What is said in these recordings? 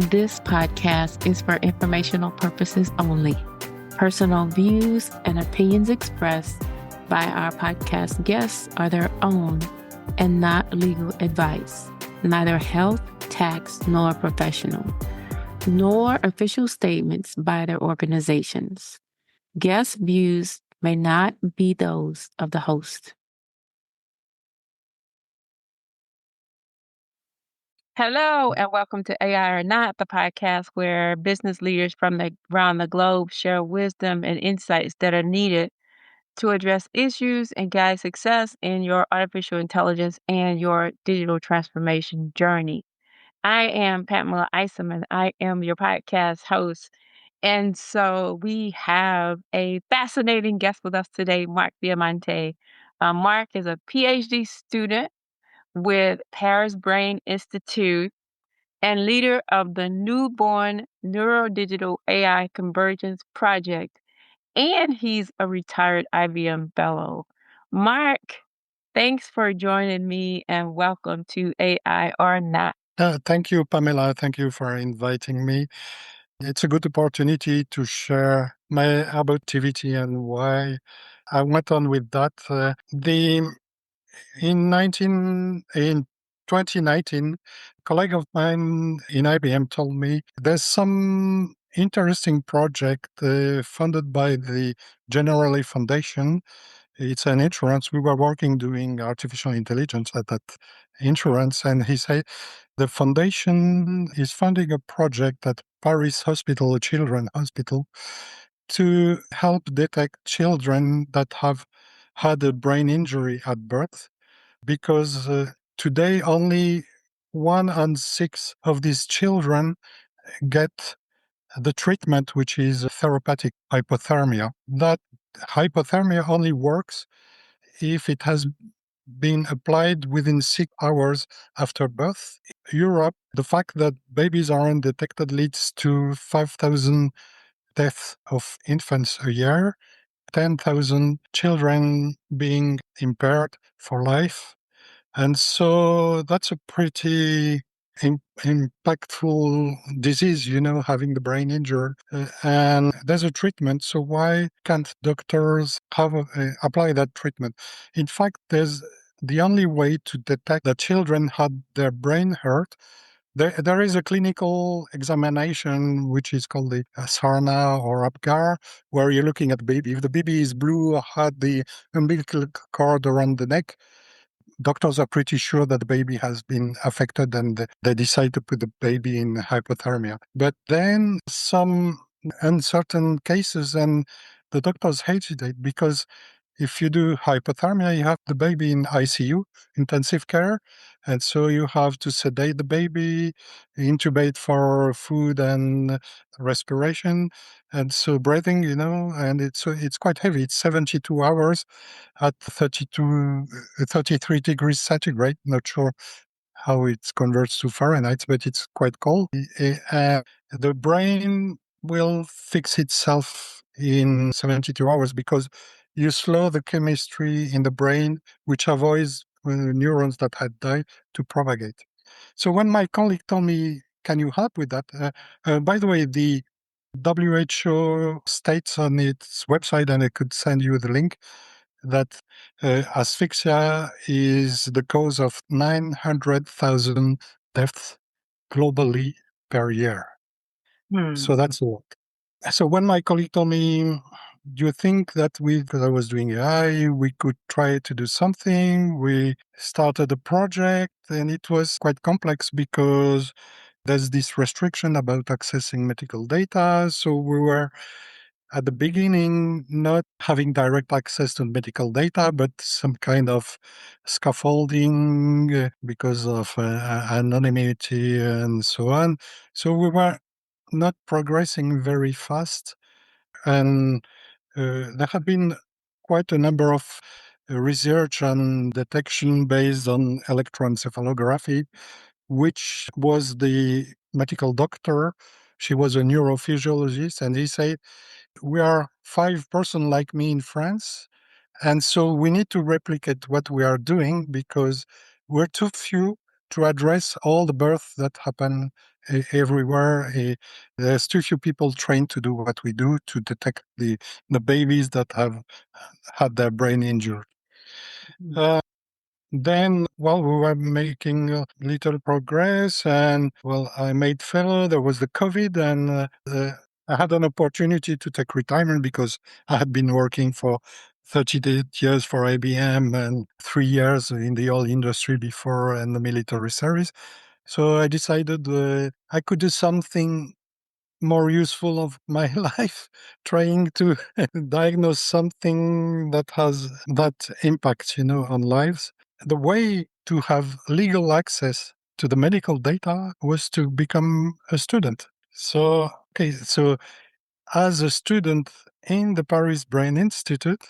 This podcast is for informational purposes only. Personal views and opinions expressed by our podcast guests are their own and not legal advice, neither health, tax, nor professional, nor official statements by their organizations. Guest views may not be those of the host. Hello, and welcome to AI or Not, the podcast where business leaders from around the globe share wisdom and insights that are needed to address issues and guide success in your artificial intelligence and your digital transformation journey. I am Pamela Isom, and I am your podcast host. And so we have a fascinating guest with us today, Marc Fiammante. Marc is a PhD student with Paris Brain Institute and leader of the Newborn Neurodigital AI Convergence Project. And he's a retired IBM fellow. Marc, thanks for joining me and welcome to AI or Not. Thank you, Pamela. Thank you for inviting me. It's a good opportunity to share my activity and why I went on with that. In 2019, a colleague of mine in IBM told me there's some interesting project funded by the Generali Foundation. It's an insurance. We were working doing artificial intelligence at that insurance, and he said the foundation is funding a project at Paris Hospital, a children hospital, to help detect children that have had a brain injury at birth, because today only 1 in 6 of these children get the treatment, which is therapeutic hypothermia. That hypothermia only works if it has been applied within 6 hours after birth. Europe, the fact that babies aren't detected leads to 5,000 deaths of infants a year, 10,000 children being impaired for life. And so that's a pretty impactful disease, having the brain injured. And there's a treatment, so why can't doctors apply that treatment? In fact, there's the only way to detect that children had their brain hurt. There is a clinical examination, which is called the SARNA or APGAR, where you're looking at the baby. If the baby is blue or had the umbilical cord around the neck, doctors are pretty sure that the baby has been affected, and they decide to put the baby in hypothermia. But then some uncertain cases, and the doctors hesitate, because if you do hypothermia, you have the baby in ICU, intensive care, and so you have to sedate the baby, intubate for food and respiration, and so breathing, and it's quite heavy. It's 72 hours at 33 degrees centigrade. Not sure how it converts to Fahrenheit, but it's quite cold. The brain will fix itself in 72 hours because you slow the chemistry in the brain, which avoids neurons that had died to propagate. So when my colleague told me, can you help with that? By the way, the WHO states on its website, and I could send you the link, that asphyxia is the cause of 900,000 deaths globally per year. So that's a lot. So when my colleague told me, do you think that because I was doing AI, we could try to do something? We started a project, and it was quite complex because there's this restriction about accessing medical data. So we were at the beginning not having direct access to medical data, but some kind of scaffolding because of anonymity and so on. So we were not progressing very fast. And there had been quite a number of research on detection based on electroencephalography, which was the medical doctor. She was a neurophysiologist, and he said, we are 5 persons like me in France, and so we need to replicate what we are doing because we're too few to address all the births that happen everywhere. There's too few people trained to do what we do to detect the babies that have had their brain injured. Mhm. Uh, then, well, we were making little progress, and well, I made fellow. There was the COVID, and I had an opportunity to take retirement because I had been working for 38 years for IBM and 3 years in the oil industry before and the military service. So I decided I could do something more useful of my life, trying to diagnose something that has that impact, on lives. The way to have legal access to the medical data was to become a student. So, okay, so as a student in the Paris Brain Institute,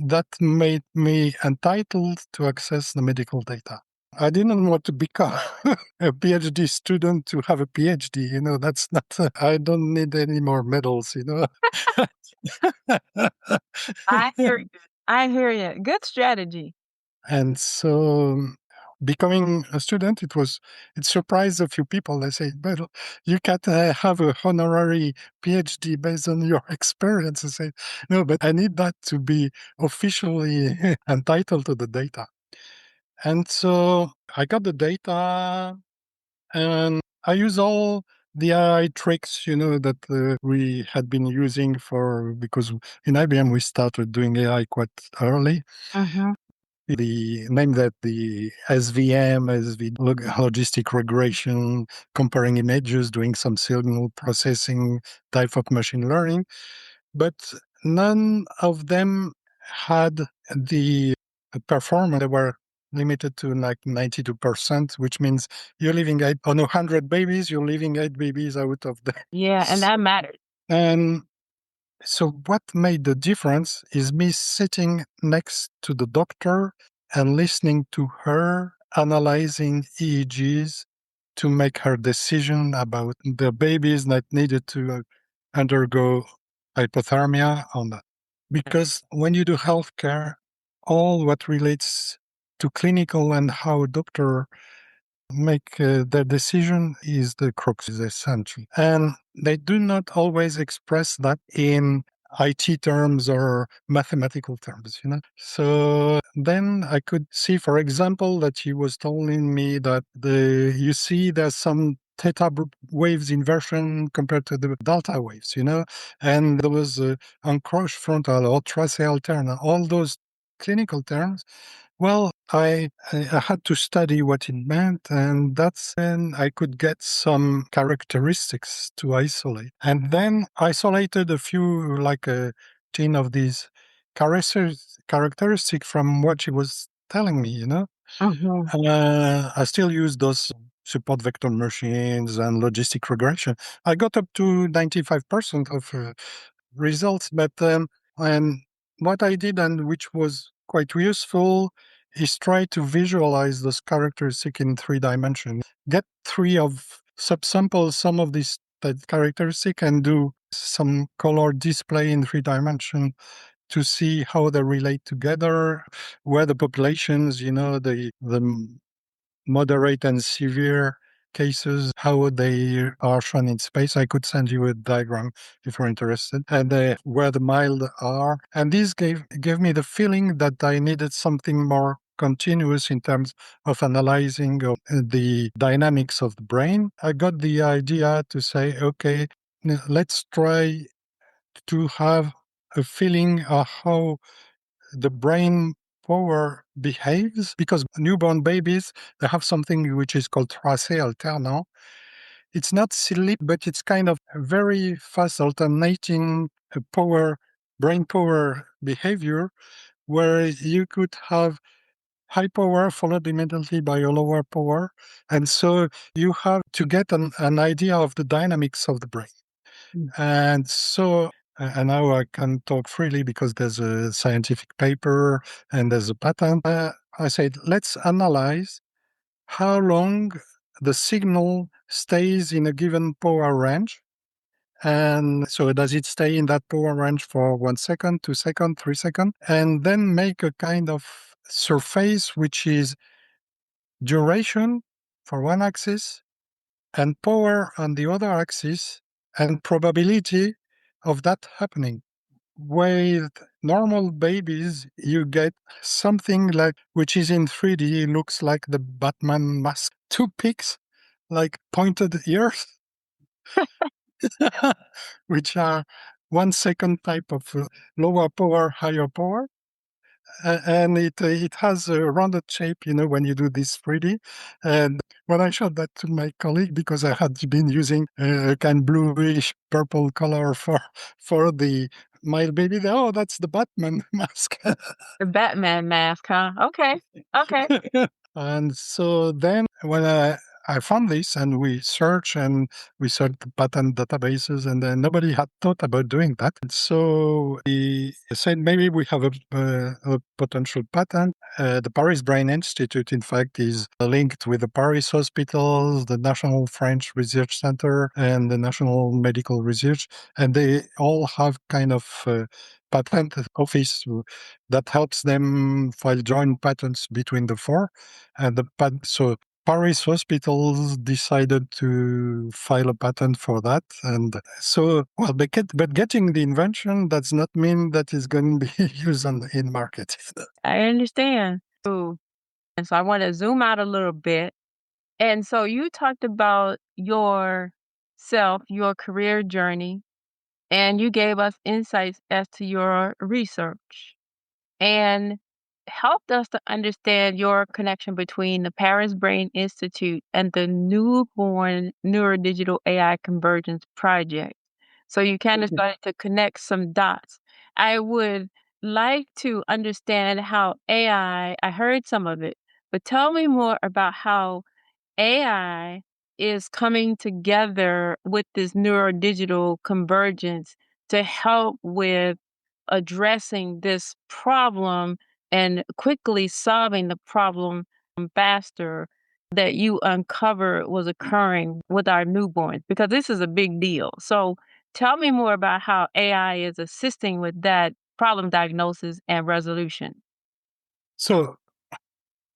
that made me entitled to access the medical data. I didn't want to become a PhD student to have a PhD. That's not, I don't need any more medals. I hear you. I hear you. Good strategy. And so becoming a student, it surprised a few people. They say, but you can't have a honorary PhD based on your experience. I say, no, but I need that to be officially entitled to the data. And so I got the data and I use all the AI tricks, that we had been using because in IBM we started doing AI quite early. Mhm. The name that the SVM, logistic regression, comparing images, doing some signal processing type of machine learning, but none of them had the performance. They were limited to like 92%, which means you're leaving on 100 babies, you're leaving 8 babies out of the. Yeah, and that matters. And so what made the difference is me sitting next to the doctor and listening to her analyzing EEGs to make her decision about the babies that needed to undergo hypothermia or not. Because when you do healthcare, all what relates to clinical and how doctor make the decision is the crux, is essential. And they do not always express that in IT terms or mathematical terms. So then I could see, for example, that he was telling me that you see there's some theta waves inversion compared to the delta waves. And there was encroach frontal or tracé alterna, all those clinical terms. Well, I had to study what it meant, and that's when I could get some characteristics to isolate. And then isolated a few, like 10 of these characteristics from what she was telling me. Mhm. I still use those support vector machines and logistic regression. I got up to 95% of results. But and what I did, and which was quite useful, is try to visualize those characteristics in 3 dimensions. Get three of subsamples, some of these characteristic, and do some color display in 3 dimensions to see how they relate together, where the populations, the moderate and severe cases, how they are shown in space. I could send you a diagram if you're interested, and where the mild are. And this gave me the feeling that I needed something more continuous in terms of analyzing the dynamics of the brain. I got the idea to say, okay, let's try to have a feeling of how the brain power behaves, because newborn babies, they have something which is called tracé alternant. It's not sleep, but it's kind of a very fast alternating brain power behavior, where you could have high power followed immediately by a lower power. And so you have to get an idea of the dynamics of the brain. Mm. And so, and now I can talk freely because there's a scientific paper and there's a patent. I said, let's analyze how long the signal stays in a given power range. And so does it stay in that power range for 1 second, 2 seconds, 3 seconds? And then make a kind of surface which is duration for one axis and power on the other axis, and probability of that happening. With normal babies, you get something like, which is in 3D, looks like the Batman mask. Two peaks, like pointed ears, which are 1 second type of lower power, higher power. And it has a rounded shape, when you do this 3D. And when I showed that to my colleague, because I had been using a kind bluish purple color for the my baby, oh, that's the Batman mask. The Batman mask, huh? Okay. Okay. And so then when I found this and we searched the patent databases, and then nobody had thought about doing that. And so we said maybe we have a potential patent. The Paris Brain Institute, in fact, is linked with the Paris hospitals, the National French Research Center, and the National Medical Research. And they all have kind of patent office that helps them file joint patents between the four. And so Paris hospitals decided to file a patent for that. And so, well, but getting the invention does not mean that it's going to be used in market. I understand. Ooh. And so I want to zoom out a little bit. And so you talked about yourself, your career journey, and you gave us insights as to your research and helped us to understand your connection between the Paris Brain Institute and the newborn neurodigital AI convergence project. So you kind of started to connect some dots. I would like to understand how I heard some of it, but tell me more about how AI is coming together with this neurodigital convergence to help with addressing this problem and quickly solving the problem faster that you uncovered was occurring with our newborns, because this is a big deal. So tell me more about how AI is assisting with that problem diagnosis and resolution. So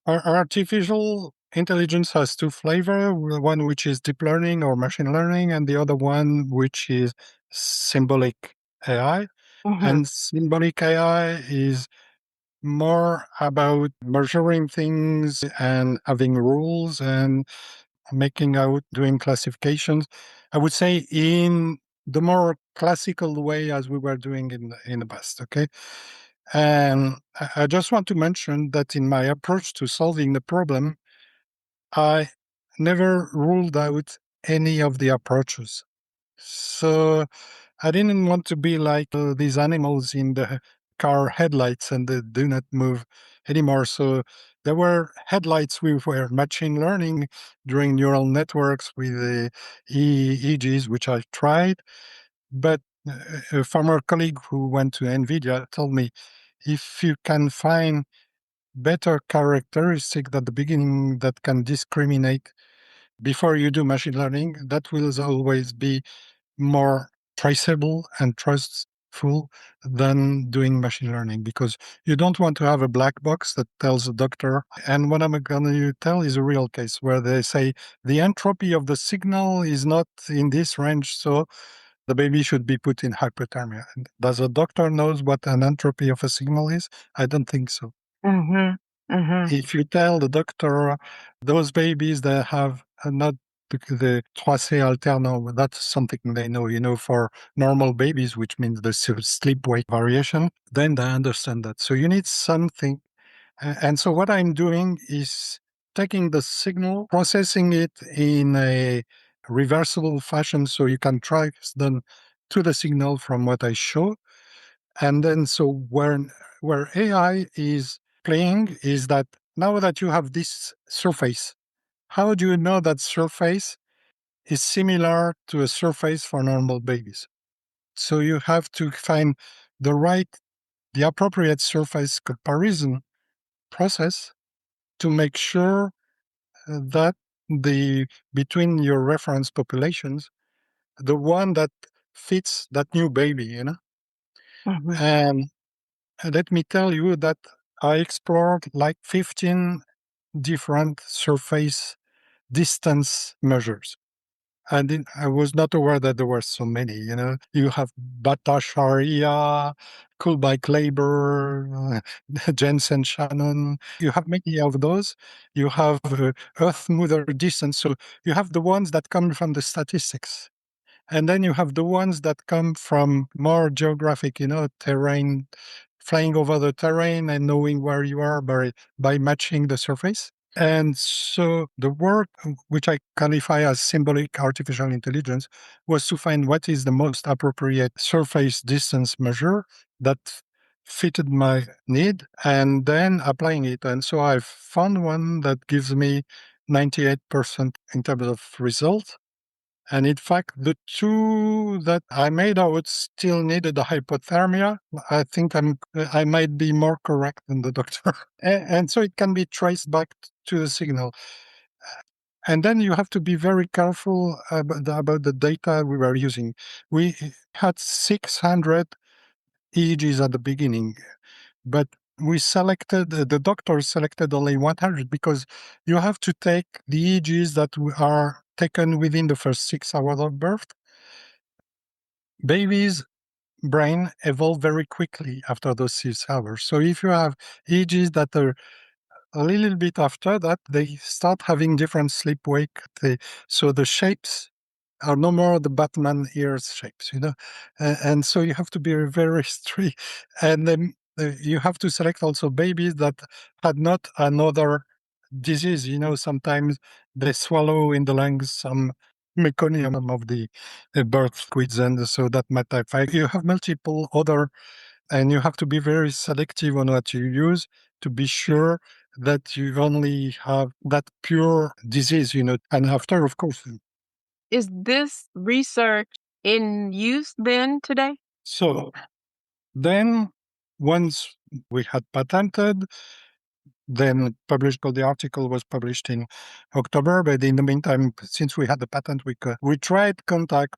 our artificial intelligence has two flavors, one which is deep learning or machine learning, and the other one which is symbolic AI. Mhm. And symbolic AI is more about measuring things and having rules and making out, doing classifications. I would say in the more classical way as we were doing in the past. Okay. And I just want to mention that in my approach to solving the problem, I never ruled out any of the approaches. So I didn't want to be like these animals in the car headlights and they do not move anymore. So there were headlights we were machine learning during neural networks with the EEGs, which I tried. But a former colleague who went to NVIDIA told me, if you can find better characteristics at the beginning that can discriminate before you do machine learning, that will always be more traceable and trustful than doing machine learning, because you don't want to have a black box that tells the doctor. And what I'm going to tell is a real case where they say the entropy of the signal is not in this range, so the baby should be put in hypothermia. Does a doctor knows what an entropy of a signal is? I don't think so. Mhm. Mhm. If you tell the doctor those babies that have not the 3C alternant, that's something they know, for normal babies, which means the sleep wake variation, then they understand that. So you need something. And so what I'm doing is taking the signal, processing it in a reversible fashion so you can trace them to the signal from what I show. And then so where AI is playing is that now that you have this surface, how do you know that surface is similar to a surface for normal babies? So you have to find the appropriate surface comparison process to make sure that the between your reference populations, the one that fits that new baby, Mhm. And let me tell you that I explored like 15 different surface distance measures. I was not aware that there were so many. You have Bhattacharya, Kullback Labor, Jensen Shannon. You have many of those. You have Earth Mother distance. So you have the ones that come from the statistics. And then you have the ones that come from more geographic, terrain, flying over the terrain and knowing where you are by matching the surface. And so the work, which I qualify as symbolic artificial intelligence, was to find what is the most appropriate surface distance measure that fitted my need and then applying it. And so I found one that gives me 98% in terms of result. And in fact, the two that I made out still needed a hypothermia. I think I might be more correct than the doctor. And so it can be traced back to the signal. And then you have to be very careful about the data we were using. We had 600 EEGs at the beginning, but the doctor selected only 100 because you have to take the EEGs that are taken within the first 6 hours of birth. Babies' brain evolve very quickly after those 6 hours. So if you have EEGs that are a little bit after that, they start having different sleep wake. So the shapes are no more the Batman ears shapes, and so you have to be very strict. And then you have to select also babies that had not another disease. Sometimes they swallow in the lungs some meconium of the birth liquids, and so that might affect. You have multiple other, and you have to be very selective on what you use to be sure that you only have that pure disease, and after, of course. Is this research in use then today? So then once we had patented, then published, the article was published in October, but in the meantime, since we had the patent, we tried contact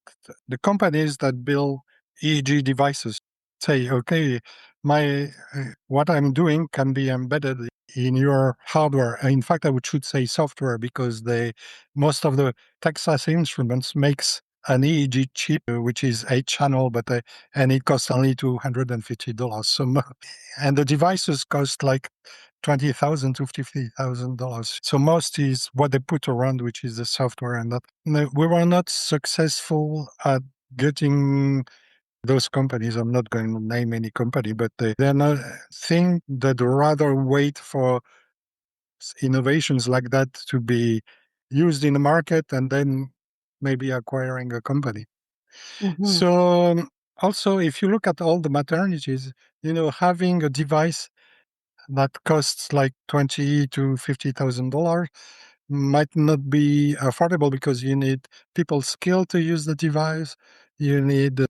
the companies that build EEG devices. Say, okay, my what I'm doing can be embedded in your hardware. In fact, should say software because most of the Texas Instruments makes an EEG chip, which is 8 channel, and it costs only $250. And the devices cost like $20,000 to $50,000. So most is what they put around, which is the software, and that. No, we were not successful at getting those companies. I'm not going to name any company, but they're not think that rather wait for innovations like that to be used in the market and then maybe acquiring a company. Mhm. So also, if you look at all the maternities, having a device that costs like $20,000 to $50,000 might not be affordable because you need people skilled to use the device. You need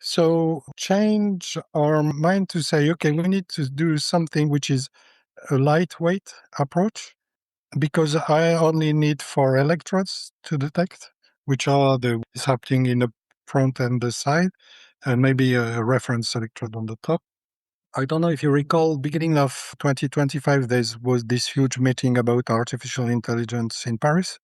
so change our mind to say, okay, we need to do something which is a lightweight approach because I only need 4 electrodes to detect, which are the is happening in the front and the side, and maybe a reference electrode on the top. I don't know if you recall, beginning of 2025, there was this huge meeting about artificial intelligence in Paris.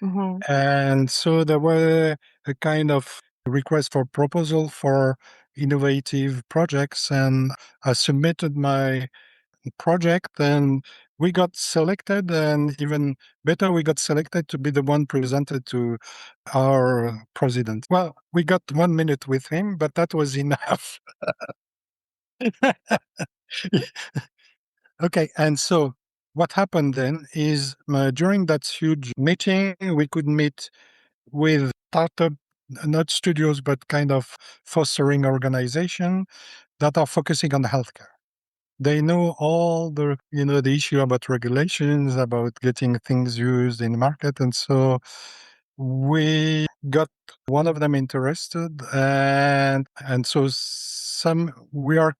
Mhm. And so there were a kind of request for proposal for innovative projects. And I submitted my project and we got selected. And even better, we got selected to be the one presented to our president. Well, we got 1 minute with him, but that was enough. Okay, and so what happened then is during that huge meeting, we could meet with startup, not studios, but kind of fostering organization that are focusing on healthcare. They know all the issue about regulations, about getting things used in the market, and so we got one of them interested, and so we are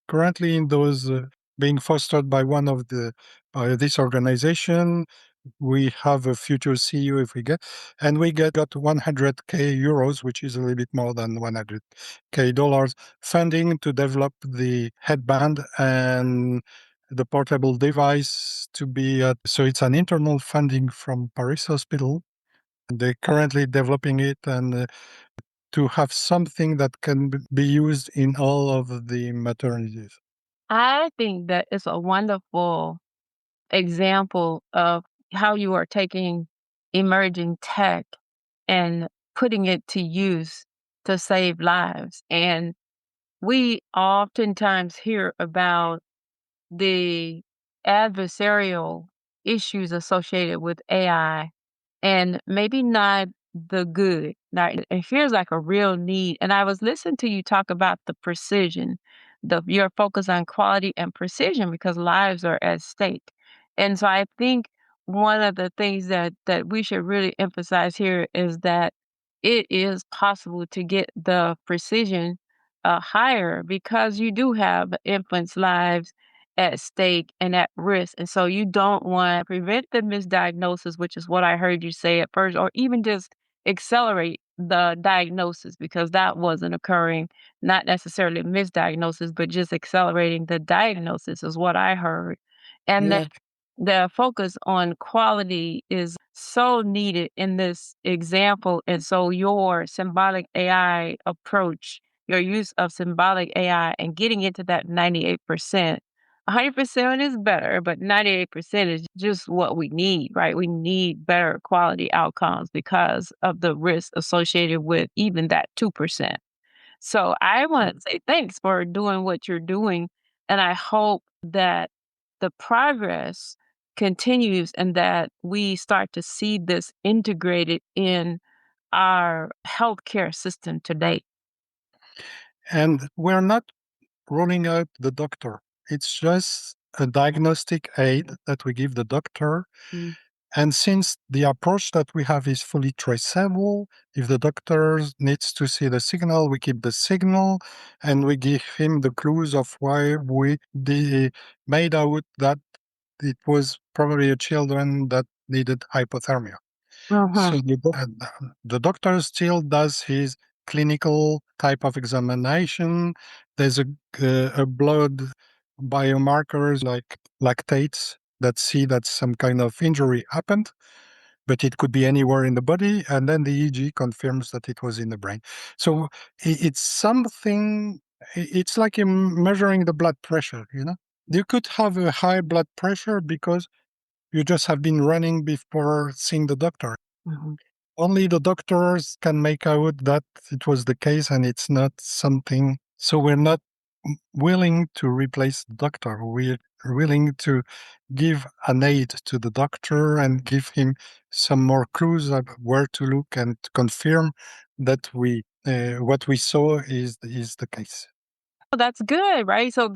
currently in those being fostered by one of by this organization. We have a future CEO if we get, and we got 100K euros, which is a little bit more than 100K dollars funding to develop the headband and the portable device to be so it's an internal funding from Paris Hospital They're currently developing it, and to have something that can be used in all of the maternities. I think that it's a wonderful example of how you are taking emerging tech and putting it to use to save lives. And we oftentimes hear about the adversarial issues associated with AI and maybe not the good. Now, it feels like a real need. And I was listening to you talk about the precision, your focus on quality and precision because lives are at stake. And so I think one of the things that we should really emphasize here is that it is possible to get the precision higher because you do have infants' lives at stake and at risk. And so you don't want to prevent the misdiagnosis, which is what I heard you say at first, or even just accelerate the diagnosis because that wasn't occurring, not necessarily misdiagnosis, but just accelerating the diagnosis is what I heard. And Yeah. the focus on quality is so needed in this example. And so your symbolic AI approach, your use of symbolic AI and getting into that 98%. 100% is better, but 98% is just what we need, right? We need better quality outcomes because of the risk associated with even that 2%. So I want to say thanks for doing what you're doing. And I hope that the progress continues and that we start to see this integrated in our healthcare system today. And we're not ruling out the doctor. It's just a diagnostic aid that we give the doctor. Mm. And since the approach that we have is fully traceable, if the doctor needs to see the signal, we keep the signal and we give him the clues of why we made out that it was probably a children that needed hypothermia. Uh-huh. So the doctor still does his clinical type of examination. There's a blood biomarkers like lactates that see that some kind of injury happened, but it could be anywhere in the body, and then the EEG confirms that it was in the brain. So it's something. It's like you're measuring the blood pressure. You could have a high blood pressure because you just have been running before seeing the doctor. Mhm. Only the doctors can make out that it was the case and it's not something. So we're not willing to replace the doctor. We're willing to give an aid to the doctor and give him some more clues of where to look and to confirm that we what we saw is the case. Well, that's good, right? So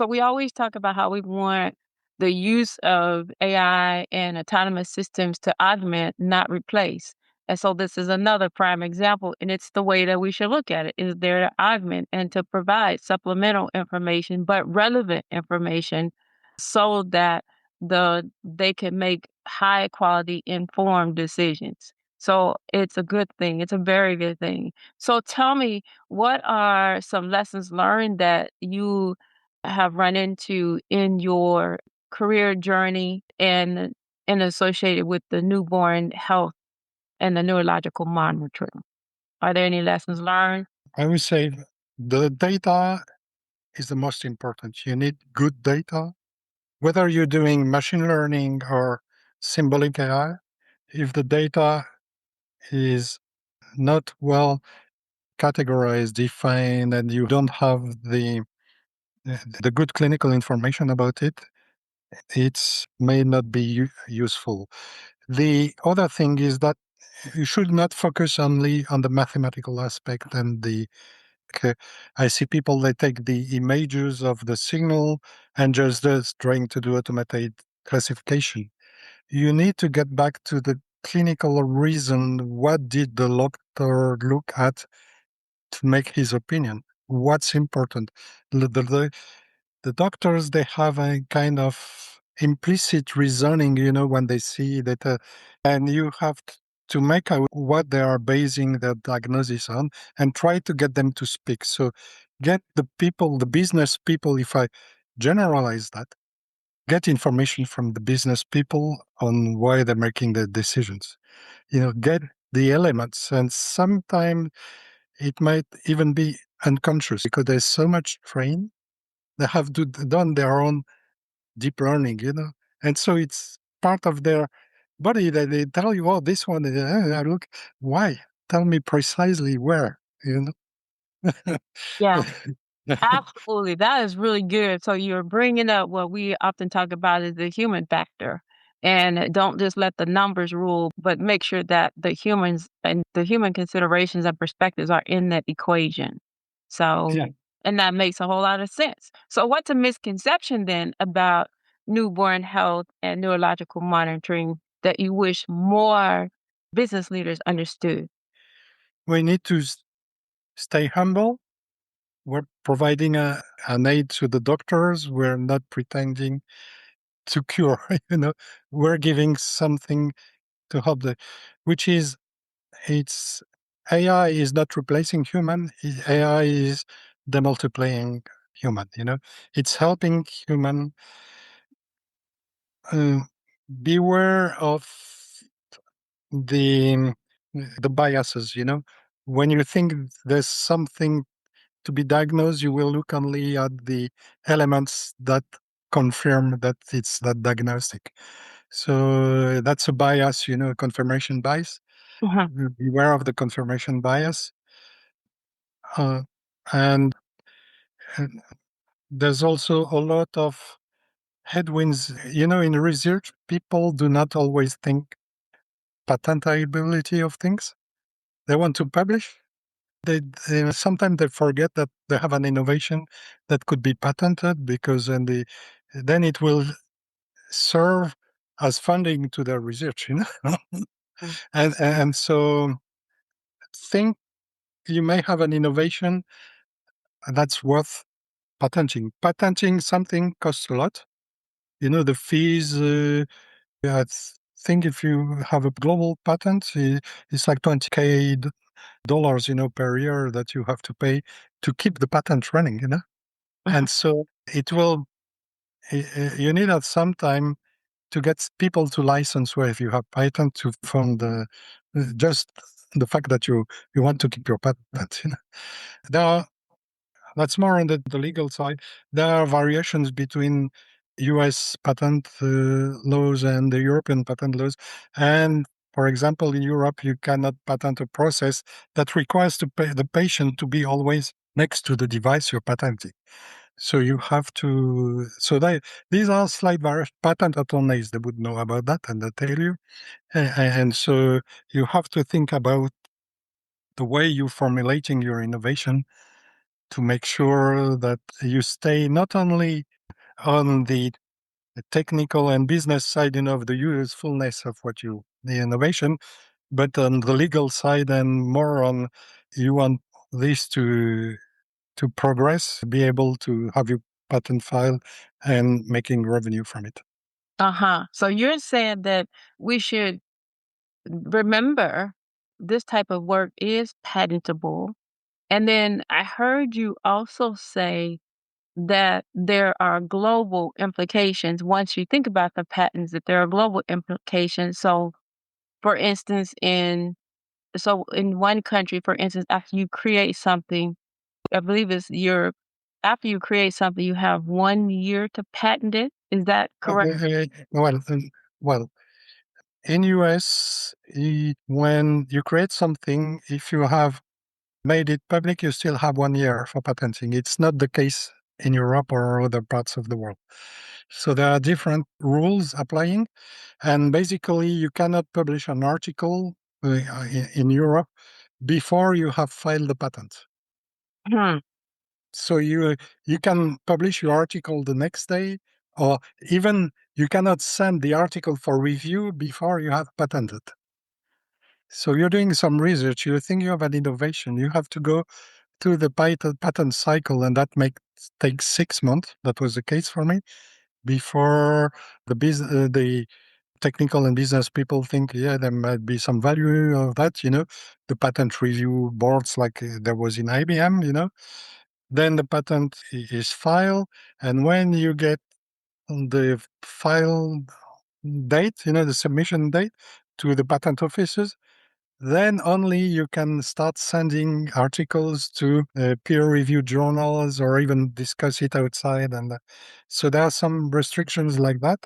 we always talk about how we want the use of AI and autonomous systems to augment, not replace. And so this is another prime example, and it's the way that we should look at it is there to augment and to provide supplemental information, but relevant information so that they can make high quality informed decisions. So it's a good thing. It's a very good thing. So tell me, what are some lessons learned that you have run into in your career journey and associated with the newborn health and the neurological monitoring? Are there any lessons learned? I would say the data is the most important. You need good data. Whether you're doing machine learning or symbolic AI, if the data is not well categorized, defined, and you don't have the good clinical information about it, it may not be useful. The other thing is that you should not focus only on the mathematical aspect and uh, I see people they take the images of the signal and just trying to do automated classification. You need to get back to the clinical reason. What did the doctor look at to make his opinion? What's important? The doctors, they have a kind of implicit reasoning, when they see that, and you have to make out what they are basing their diagnosis on and try to get them to speak. So get the people, the business people, if I generalize that, get information from the business people on why they're making the decisions. Get the elements, and sometimes it might even be unconscious because there's so much train. They have done their own deep learning, and so it's part of their body that they tell you, oh, this one, I look, why? Tell me precisely where, know? Yeah. Absolutely, that is really good. So you're bringing up what we often talk about is the human factor, and don't just let the numbers rule, but make sure that the humans and the human considerations and perspectives are in that equation. So, Yeah. and that makes a whole lot of sense. So, what's a misconception then about newborn health and neurological monitoring that you wish more business leaders understood? We need to stay humble. We're providing an aid to the doctors. We're not pretending to cure, we're giving something to help which is, it's AI is not replacing human. AI is demultiplying human, it's helping human uh, beware of the the biases, when you think there's something to be diagnosed, you will look only at the elements that confirm that it's that diagnostic. So that's a bias, confirmation bias. Uh-huh. Beware of the confirmation bias. Uh, and, and there's also a lot of headwinds. In research, people do not always think patentability of things. They want to publish. They sometimes they forget that they have an innovation that could be patented because then it will serve as funding to their research, Mm. and so think you may have an innovation that's worth patenting. Patenting something costs a lot. The fees. I think if you have a global patent, it's like 20K dollars, per year that you have to pay to keep the patent running, And so it will, you need at some time to get people to license where if you have patent to from just the fact that you want to keep your patent. There are, that's more on the legal side. There are variations between US patent laws and the European patent laws. And for example, in Europe, you cannot patent a process that requires the patient to be always next to the device you're patenting. So you have to. These are slight variations. Patent attorneys, they would know about that and they tell you. And so you have to think about the way you're formulating your innovation to make sure that you stay not only on the technical and business side, of the usefulness of the innovation, but on the legal side and more on you want this to progress, be able to have your patent file and making revenue from it. Uh-huh. So you're saying that we should remember this type of work is patentable. And then I heard you also say that there are global implications once you think about the patents, that there are global implications. So, for instance, in one country, for instance, after you create something, I believe it's Europe, after you create something, you have 1 year to patent it. Is that correct? Well, well, in US, when you create something, if you have made it public, you still have 1 year for patenting. It's not the case in Europe or other parts of the world. So there are different rules applying, and basically you cannot publish an article in Europe before you have filed the patent. Hmm. So you can publish your article the next day, or even you cannot send the article for review before you have patented. So you're doing some research, you think you have an innovation, you have to go through the patent cycle, and that takes 6 months. That was the case for me before the technical and business people think, yeah, there might be some value of that. The patent review boards like there was in IBM. Then the patent is filed, and when you get the file date, the submission date to the patent offices, then only you can start sending articles to peer-reviewed journals or even discuss it outside. And so there are some restrictions like that.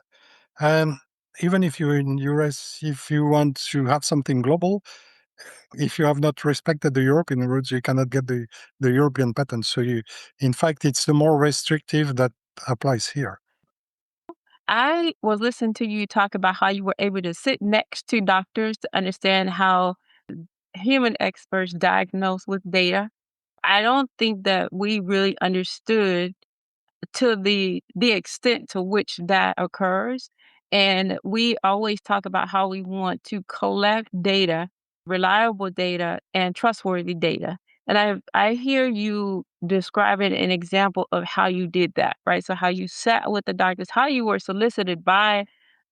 And even if you're in US, if you want to have something global, if you have not respected the European rules, you cannot get the European patent. So in fact, it's the more restrictive that applies here. I was listening to you talk about how you were able to sit next to doctors to understand how human experts diagnose with data. I don't think that we really understood to the extent to which that occurs. And we always talk about how we want to collect data, reliable data, and trustworthy data. And I hear you describing an example of how you did that, right? So how you sat with the doctors, how you were solicited by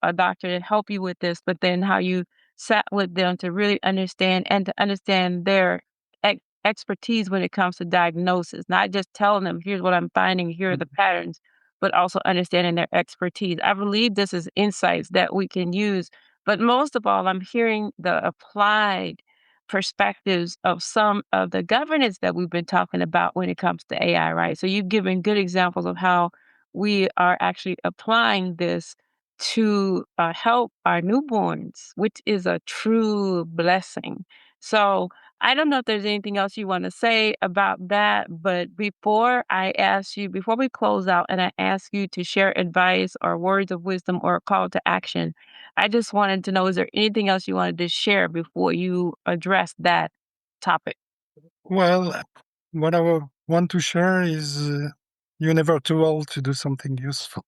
a doctor to help you with this, but then how you sat with them to really understand and to understand their expertise when it comes to diagnosis, not just telling them, here's what I'm finding, here are the patterns, but also understanding their expertise. I believe this is insights that we can use. But most of all, I'm hearing the applied perspectives of some of the governance that we've been talking about when it comes to AI, right? So you've given good examples of how we are actually applying this to help our newborns, which is a true blessing. So I don't know if there's anything else you want to say about that, but before we close out and I ask you to share advice or words of wisdom or a call to action, I just wanted to know, is there anything else you wanted to share before you address that topic? Well, what want to share is you're never too old to do something useful.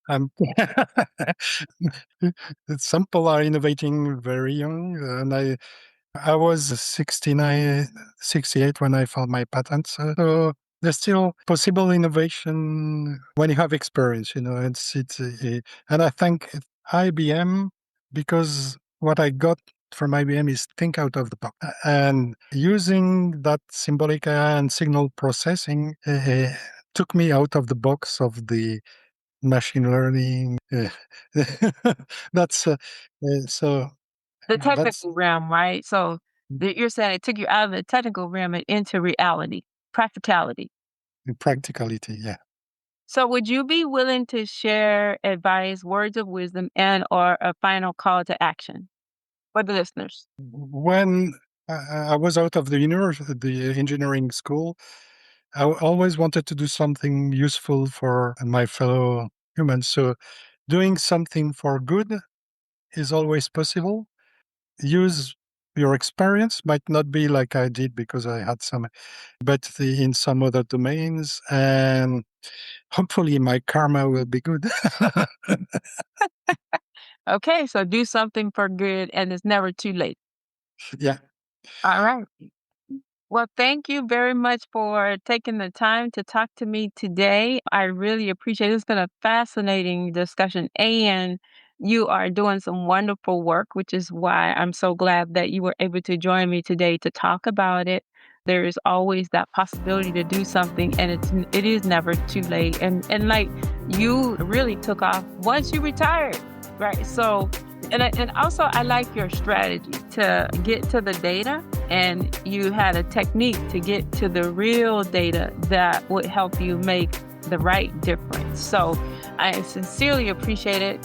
Um, some people are innovating very young, and I was 69, 68 when I filed my patent. So there's still possible innovation when you have experience, and I thank IBM because what I got from IBM is think out of the box and using that symbolic AI and signal processing took me out of the box of the machine learning. That's so The that's technical realm, right? So you're saying it took you out of the technical realm and into reality, practicality. practicality. Yeah. So would you be willing to share advice, words of wisdom, and or a final call to action for the listeners? When I was out of the university, the engineering school, always wanted to do something useful for my fellow humans. So doing something for good is always possible. Use your experience, might not be like I did because I had some, but in some other domains, and hopefully my karma will be good. Okay, so do something for good and it's never too late. Yeah. All right. Well, thank you very much for taking the time to talk to me today. I really appreciate it. It's been a fascinating discussion, and you are doing some wonderful work, which is why I'm so glad that you were able to join me today to talk about it. There is always that possibility to do something, and it is never too late. And like you really took off once you retired, right? So and also I like your strategy to get to the data, and you had a technique to get to the real data that would help you make the right difference. So I sincerely appreciate it.